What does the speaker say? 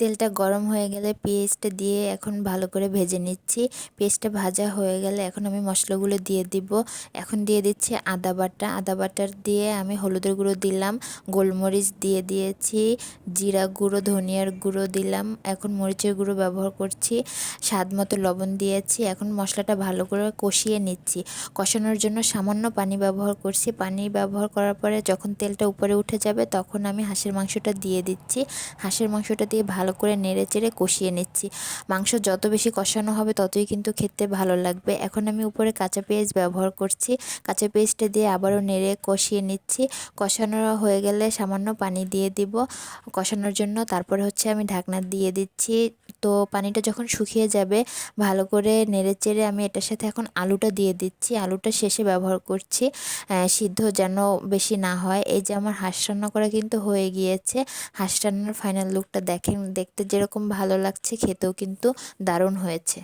তেলটা গরম হয়ে গেলে পেঁয়াজটা দিয়ে এখন ভালো করে ভেজে নিচ্ছি। পেঁয়াজটা ভাজা হয়ে গেলে এখন আমি মশলাগুলো দিয়ে দিব। এখন দিয়ে দিচ্ছি আদা বাটা। আদা বাটার দিয়ে আমি হলুদের গুঁড়ো দিলাম, গোলমরিচ দিয়ে দিয়েছি, জিরা গুঁড়ো, ধনিয়ার গুঁড়ো দিলাম, এখন মরিচের গুঁড়ো ব্যবহার করছি, স্বাদ মতো লবণ দিয়েছি। এখন মশলাটা ভালো করে কষিয়ে নিচ্ছি। কষানোর জন্য সামান্য পানি ব্যবহার করছি। পানি ব্যবহার করার পরে যখন তেলটা উপরে উঠে যাবে তখন আমি হাঁসের মাংসটা দিয়ে দিচ্ছি। হাঁসের মাংসটা দিয়ে ভালো করে নেড়ে চেড়ে কষিয়ে নিচ্ছি। মাংস যত বেশি কষানো হবে ততই কিন্তু খেতে ভালো লাগবে। এখন আমি উপরে কাঁচা পেঁয়াজ ব্যবহার করছি। কাঁচা পেঁয়াজটা দিয়ে আবারও নেড়ে কষিয়ে নিচ্ছি। কষানো হয়ে গেলে সামান্য পানি দিয়ে দিব কষানোর জন্য। তারপরে হচ্ছে আমি ঢাকনা দিয়ে দিচ্ছি। তো পানিটা যখন শুকিয়ে যাবে ভালো করে নেড়ে চেড়ে আমি এটার সাথে এখন আলুটা দিয়ে দিচ্ছি। আলুটা শেষে ব্যবহার করছি, সিদ্ধ যেন বেশি না হয়। এই যে আমার হাঁস রান্না করা কিন্তু হয়ে গিয়েছে। হাঁস রান্নার ফাইনাল লুকটা দেখেন, দেখতে যেরকম ভালো লাগছে খেতেও কিন্তু দারুণ হয়েছে।